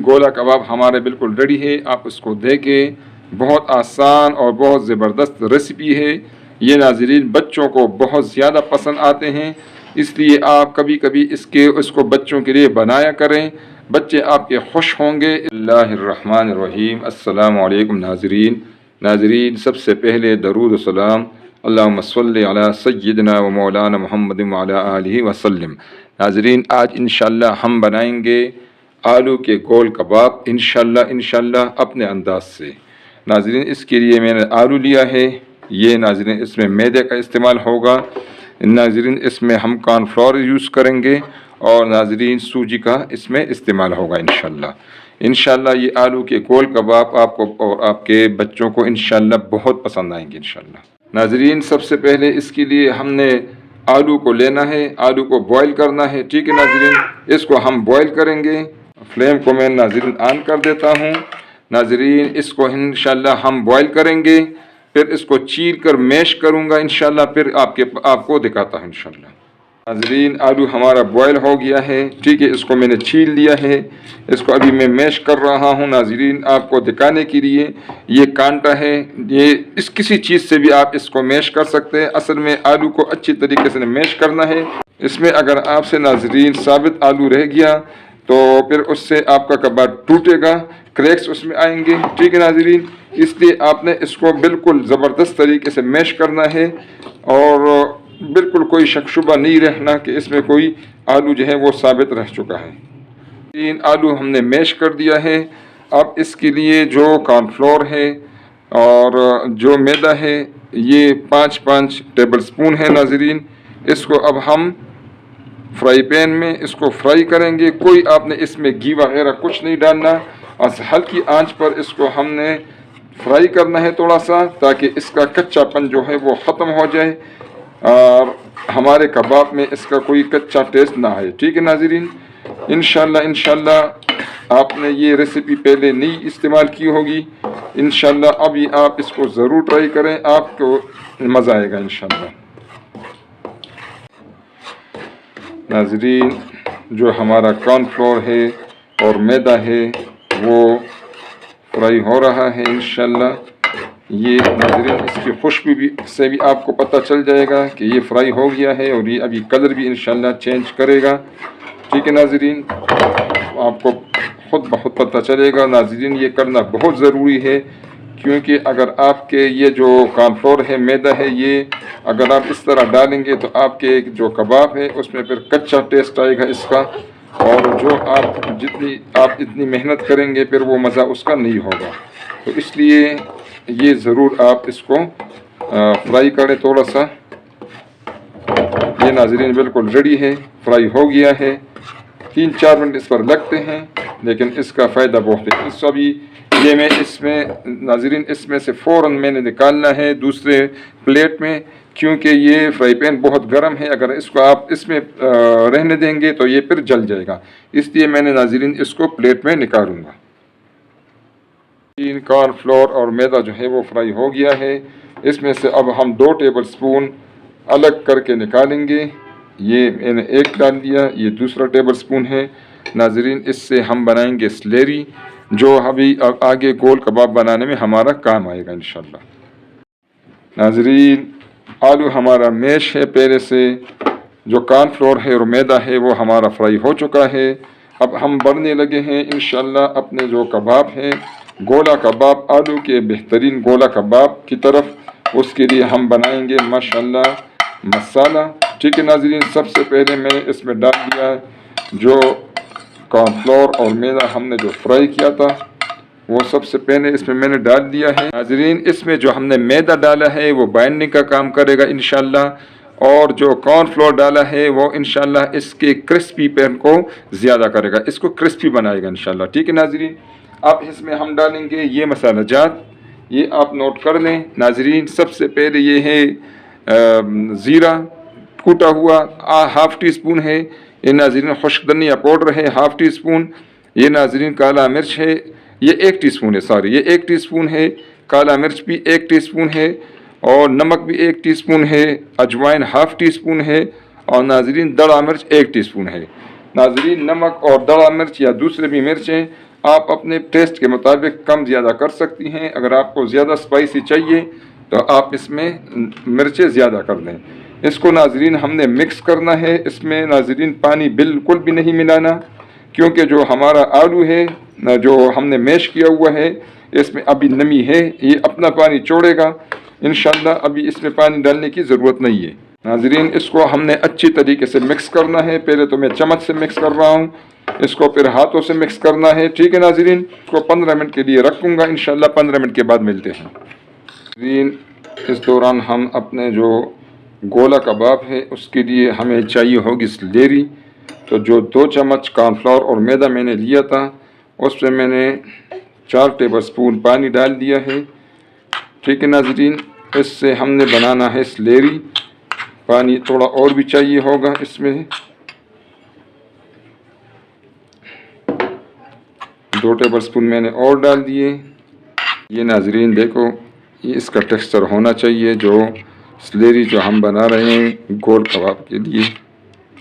گولا کباب ہمارے بالکل ریڈی ہے، آپ اس کو دیکھیں، بہت آسان اور بہت زبردست ریسیپی ہے یہ ناظرین، بچوں کو بہت زیادہ پسند آتے ہیں، اس لیے آپ کبھی کبھی اس کو بچوں کے لیے بنایا کریں، بچے آپ کے خوش ہوں گے۔ اللہ الرحمن الرحیم۔ السلام علیکم ناظرین، سب سے پہلے درود و سلام، اللہم صلی علی سیدنا و مولانا محمد وعلی آلہ وسلم۔ ناظرین، آج انشاءاللہ ہم بنائیں گے آلو کے گول کباب، انشاءاللہ اپنے انداز سے۔ ناظرین، اس کے لیے میں نے آلو لیا ہے، یہ ناظرین اس میں میدے کا استعمال ہوگا، ناظرین اس میں ہم کارن فلاور یوز کریں گے، اور ناظرین سوجی کا اس میں استعمال ہوگا انشاءاللہ یہ آلو کے گول کباب آپ کو اور آپ کے بچوں کو انشاءاللہ بہت پسند آئیں گے انشاءاللہ۔ ناظرین، سب سے پہلے اس کے لیے ہم نے آلو کو لینا ہے، آلو کو بوائل کرنا ہے، ٹھیک ہے ناظرین، اس کو ہم بوائل کریں گے۔ فلیم کو میں ناظرین آن کر دیتا ہوں۔ ناظرین، اس کو انشاءاللہ ہم بوائل کریں گے، پھر اس کو چیر کر میش کروں گا انشاءاللہ، پھر آپ کو دکھاتا ہوں انشاءاللہ۔ ناظرین، آلو ہمارا بوائل ہو گیا ہے، ٹھیک ہے، اس کو میں نے چھیل لیا ہے، اس کو ابھی میں میش کر رہا ہوں ناظرین آپ کو دکھانے کے لیے۔ یہ کانٹا ہے، یہ کسی چیز سے بھی آپ اس کو میش کر سکتے ہیں، اصل میں آلو کو اچھی طریقے سے میش کرنا ہے۔ اس میں اگر آپ سے ناظرین ثابت آلو رہ گیا تو پھر اس سے آپ کا کباب ٹوٹے گا، کریکس اس میں آئیں گے، ٹھیک ہے ناظرین، اس لیے آپ نے اس کو بالکل زبردست طریقے سے میش کرنا ہے، اور بالکل کوئی شک شبہ نہیں رہنا کہ اس میں کوئی آلو جو ہے وہ ثابت رہ چکا ہے۔ تین آلو ہم نے میش کر دیا ہے۔ اب اس کے لیے جو کارن فلور ہے اور جو میدا ہے، یہ 5 ٹیبل سپون ہے ناظرین، اس کو اب ہم فرائی پین میں اس کو فرائی کریں گے۔ کوئی آپ نے اس میں گھی وغیرہ کچھ نہیں ڈالنا، بس ہلکی آنچ پر اس کو ہم نے فرائی کرنا ہے تھوڑا سا، تاکہ اس کا کچا پن جو ہے وہ ختم ہو جائے اور ہمارے کباب میں اس کا کوئی کچا ٹیسٹ نہ آئے، ٹھیک ہے ناظرین۔ انشاءاللہ آپ نے یہ ریسیپی پہلے نہیں استعمال کی ہوگی، انشاءاللہ ابھی آپ اس کو ضرور ٹرائی کریں، آپ کو مزہ آئے گا انشاءاللہ۔ ناظرین، جو ہمارا کارن فلور ہے اور میدا ہے وہ فرائی ہو رہا ہے انشاءاللہ۔ یہ ناظرین اس کی خوشبو سے بھی آپ کو پتہ چل جائے گا کہ یہ فرائی ہو گیا ہے، اور یہ ابھی کلر بھی انشاءاللہ چینج کرے گا، ٹھیک ہے ناظرین، آپ کو خود بخود پتہ چلے گا۔ ناظرین، یہ کرنا بہت ضروری ہے، کیونکہ اگر آپ کے یہ جو کارن فلور ہے، میدا ہے، یہ اگر آپ اس طرح ڈالیں گے تو آپ کے جو کباب ہے اس میں پھر کچا ٹیسٹ آئے گا اس کا، اور جو آپ اتنی محنت کریں گے پھر وہ مزہ اس کا نہیں ہوگا۔ تو اس لیے یہ ضرور آپ اس کو فرائی کریں تھوڑا سا۔ یہ ناظرین بالکل ریڈی ہے، فرائی ہو گیا ہے، 3-4 منٹ اس پر لگتے ہیں، لیکن اس کا فائدہ بہت ہے۔ اس میں ناظرین اس میں سے فوراً میں نے نکالنا ہے دوسرے پلیٹ میں، کیونکہ یہ فرائی پین بہت گرم ہے، اگر اس کو آپ اس میں رہنے دیں گے تو یہ پھر جل جائے گا، اس لیے میں نے ناظرین اس کو پلیٹ میں نکالوں گا۔ کارن فلور اور میدا جو ہے وہ فرائی ہو گیا ہے، اس میں سے اب ہم 2 ٹیبل سپون الگ کر کے نکالیں گے۔ یہ میں نے 1 ڈال دیا، یہ دوسرا ٹیبل سپون ہے ناظرین، اس سے ہم بنائیں گے سلیری، جو ابھی آگے گول کباب بنانے میں ہمارا کام آئے گا انشاءاللہ۔ ناظرین، آلو ہمارا میش ہے پہلے سے، جو کارن فلور ہے اور میدا ہے وہ ہمارا فرائی ہو چکا ہے۔ اب ہم بڑھنے لگے ہیں انشاءاللہ اپنے جو کباب ہے، گولا کباب، آلو کے بہترین گولا کباب کی طرف۔ اس کے لیے ہم بنائیں گے ماشاءاللہ مسالہ، ٹھیک ہے ناظرین۔ سب سے پہلے میں نے اس میں ڈال دیا جو کارن فلور اور میدا ہم نے جو فرائی کیا تھا، وہ سب سے پہلے اس میں نے ڈال دیا ہے ناظرین۔ اس میں جو ہم نے میدا ڈالا ہے وہ بائنڈنگ کا کام کرے گا انشاءاللہ، اور جو کارن فلور ڈالا ہے وہ انشاءاللہ اس کے کرسپی پین کو زیادہ کرے گا، اس کو کرسپی بنائے گا انشاءاللہ، ٹھیک ہے ناظرین۔ اب اس میں ہم ڈالیں گے یہ مسالہ جات، یہ آپ نوٹ کر لیں ناظرین۔ سب سے پہلے یہ ہے زیرہ کوٹا ہوا، 1/2 ٹی سپون ہے یہ ناظرین، خشک دھنیا پاؤڈر ہے 1/2 ٹی سپون، یہ ناظرین کالا مرچ ہے، یہ 1 ٹی سپون ہے، یہ 1 ٹی سپون ہے، کالا مرچ بھی 1 ٹی سپون ہے، اور نمک بھی 1 ٹی سپون ہے، اجوائن 1/2 ٹی سپون ہے، اور ناظرین دڑا مرچ 1 ٹی سپون ہے۔ ناظرین، نمک اور دڑا مرچ یا دوسرے بھی مرچیں آپ اپنے ٹیسٹ کے مطابق کم زیادہ کر سکتی ہیں۔ اگر آپ کو زیادہ اسپائسی چاہیے تو آپ اس میں مرچیں زیادہ کر دیں۔ اس کو ناظرین ہم نے مکس کرنا ہے۔ اس میں ناظرین پانی بالکل بھی نہیں ملانا، کیونکہ جو ہمارا آلو ہے جو ہم نے میش کیا ہوا ہے اس میں ابھی نمی ہے، یہ اپنا پانی چھوڑے گا انشاءاللہ۔ ابھی اس میں پانی ڈالنے کی ضرورت نہیں ہے ناظرین۔ اس کو ہم نے اچھی طریقے سے مکس کرنا ہے۔ پہلے تو میں چمچ سے مکس کر رہا ہوں، اس کو پھر ہاتھوں سے مکس کرنا ہے، ٹھیک ہے ناظرین۔ اس کو 15 منٹ کے لیے رکھوں گا انشاءاللہ، 15 منٹ کے بعد ملتے ہیں ناظرین۔ اس دوران ہم اپنے جو گولا کباب ہے اس کے لیے ہمیں چاہیے ہوگی سلیری۔ تو جو 2 چمچ کارن فلاور اور میدا میں نے لیا تھا اس پہ میں نے 4 ٹیبل سپون پانی ڈال دیا ہے، ٹھیک ہے ناظرین۔ اس سے ہم نے بنانا ہے سلیری۔ پانی تھوڑا اور بھی چاہیے ہوگا اس میں، 2 ٹیبل سپون میں نے اور ڈال دیے۔ یہ ناظرین دیکھو، یہ اس کا ٹیکسچر ہونا چاہیے جو سلیری جو ہم بنا رہے ہیں گول کباب کے لیے،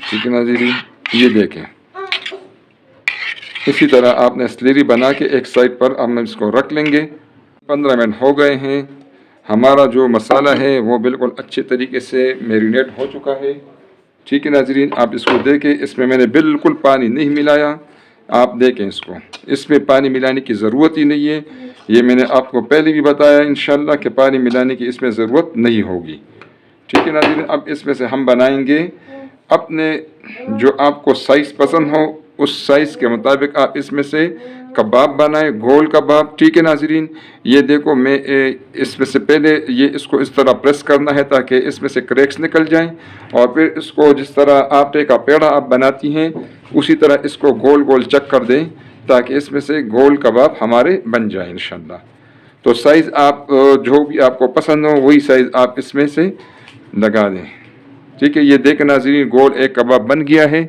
ٹھیک ہے ناظرین۔ یہ دیکھیں، اسی طرح آپ نے سلیری بنا کے ایک سائڈ پر ہم اس کو رکھ لیں گے۔ 15 منٹ ہو گئے ہیں، ہمارا جو مسالہ ہے وہ بالکل اچھے طریقے سے میرینیٹ ہو چکا ہے، ٹھیک ہے ناظرین۔ آپ اس کو دیکھیں، اس میں نے بالکل پانی نہیں ملایا۔ آپ دیکھیں اس میں پانی ملانے کی ضرورت ہی نہیں ہے۔ یہ میں نے آپ کو پہلے بھی بتایا انشاءاللہ کہ پانی ملانے کی اس میں ضرورت نہیں ہوگی، ٹھیک ہے ناظرین۔ اب اس میں سے ہم بنائیں گے اپنے جو آپ کو سائز پسند ہو اس سائز کے مطابق آپ اس میں سے کباب بنائیں، گول کباب، ٹھیک ہے ناظرین۔ یہ دیکھو، میں اس میں سے پہلے اس کو اس طرح پریس کرنا ہے تاکہ اس میں سے کریکس نکل جائیں، اور پھر اس کو جس طرح آٹے کا پیڑا آپ بناتی ہیں اسی طرح اس کو گول گول چک کر دیں تاکہ اس میں سے گول کباب ہمارے بن جائیں انشاءاللہ۔ تو سائز آپ جو بھی آپ کو پسند ہو وہی سائز آپ اس میں سے لگا دیں، ٹھیک ہے۔ یہ دیکھیں ناظرین، گول ایک کباب بن گیا ہے۔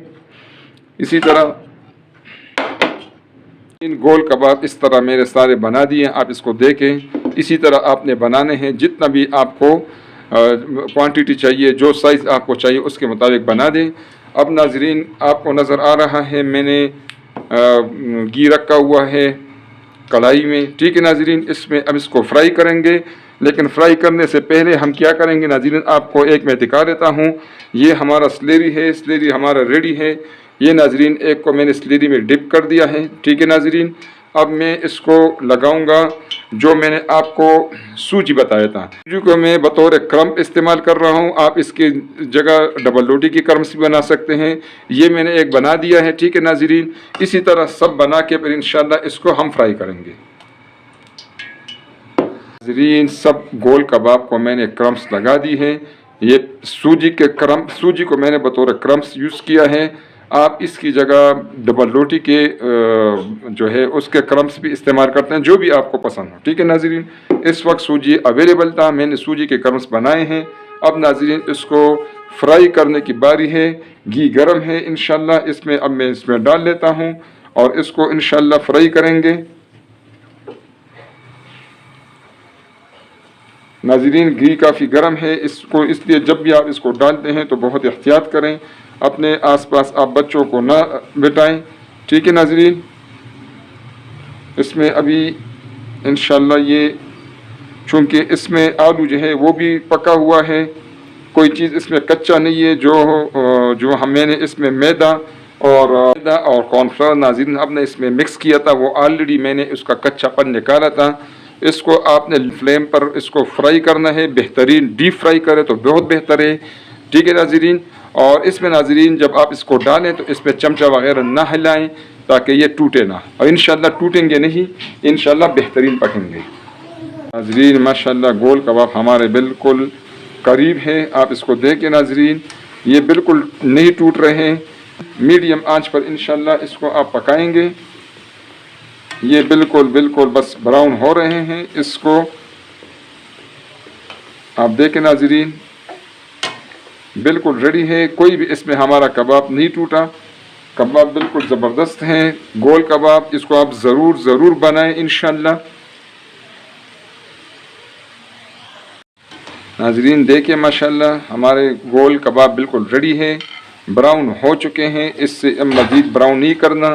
اسی طرح گول کباب اس طرح میرے سارے بنا دیے، آپ اس کو دیکھیں۔ اسی طرح آپ نے بنانے ہیں، جتنا بھی آپ کو کوانٹیٹی چاہیے، جو سائز آپ کو چاہیے اس کے مطابق بنا دیں۔ اب ناظرین آپ کو نظر آ رہا ہے میں نے گھی رکھا ہوا ہے کڑھائی میں، ٹھیک ہے ناظرین۔ اس میں اب اس کو فرائی کریں گے، لیکن فرائی کرنے سے پہلے ہم کیا کریں گے ناظرین، آپ کو ایک میں دکھا دیتا ہوں۔ یہ ہمارا سلیری ہے، سلیری ہمارا ریڈی ہے۔ یہ ناظرین ایک کو میں نے سلیری میں ڈپ کر دیا ہے، ٹھیک ہے ناظرین۔ اب میں اس کو لگاؤں گا جو میں نے آپ کو سوجی بتایا تھا، سوجی کو میں بطور کرمپ استعمال کر رہا ہوں۔ آپ اس کی جگہ ڈبل روٹی کی کرمپس بھی بنا سکتے ہیں۔ یہ میں نے ایک بنا دیا ہے، ٹھیک ہے ناظرین۔ اسی طرح سب بنا کے پھر انشاءاللہ اس کو ہم فرائی کریں گے ناظرین۔ سب گول کباب کو میں نے کرمپس لگا دی ہے۔ یہ سوجی کو میں نے بطور کرمپس یوز کیا ہے۔ آپ اس کی جگہ ڈبل روٹی کے جو ہے اس کے کرمپس بھی استعمال کرتے ہیں، جو بھی آپ کو پسند ہو، ٹھیک ہے ناظرین۔ اس وقت سوجی اویلیبل تھا، میں نے سوجی کے کرمپس بنائے ہیں۔ اب ناظرین اس کو فرائی کرنے کی باری ہے۔ گھی گرم ہے انشاءاللہ، اب میں اس میں ڈال لیتا ہوں اور اس کو انشاءاللہ فرائی کریں گے ناظرین۔ گھی کافی گرم ہے، اس لیے جب بھی آپ اس کو ڈالتے ہیں تو بہت احتیاط کریں، اپنے آس پاس آپ بچوں کو نہ بٹائیں، ٹھیک ہے ناظرین۔ اس میں ابھی انشاءاللہ یہ چونکہ اس میں آلو جو ہے وہ بھی پکا ہوا ہے، کوئی چیز اس میں کچا نہیں ہے۔ جو میں نے اس میں میدا اور کارن فلاور ناظرین اب نے اس میں مکس کیا تھا، وہ آلریڈی میں نے اس کا کچا پن نکالا تھا۔ اس کو آپ نے فلیم پر اس کو فرائی کرنا ہے، بہترین ڈیپ فرائی کرے تو بہت بہتر ہے، ٹھیک ہے ناظرین۔ اور اس میں ناظرین جب آپ اس کو ڈالیں تو اس پہ چمچہ وغیرہ نہ ہلائیں تاکہ یہ ٹوٹے نہ، اور انشاءاللہ ٹوٹیں گے نہیں، انشاءاللہ بہترین پکیں گے ناظرین۔ ماشاءاللہ گول کباب ہمارے بالکل قریب ہے، آپ اس کو دیکھیں ناظرین، یہ بالکل نہیں ٹوٹ رہے ہیں۔ میڈیم آنچ پر انشاءاللہ اس کو آپ پکائیں گے۔ یہ بالکل بس براؤن ہو رہے ہیں، اس کو آپ دیکھیں ناظرین، بالکل ریڈی ہے۔ کوئی بھی اس میں ہمارا کباب نہیں ٹوٹا، کباب بالکل زبردست ہیں گول کباب۔ اس کو آپ ضرور بنائیں انشاءاللہ ناظرین۔ دیکھیں ماشاءاللہ ہمارے گول کباب بالکل ریڈی ہے، براؤن ہو چکے ہیں، اس سے مزید براؤن نہیں کرنا۔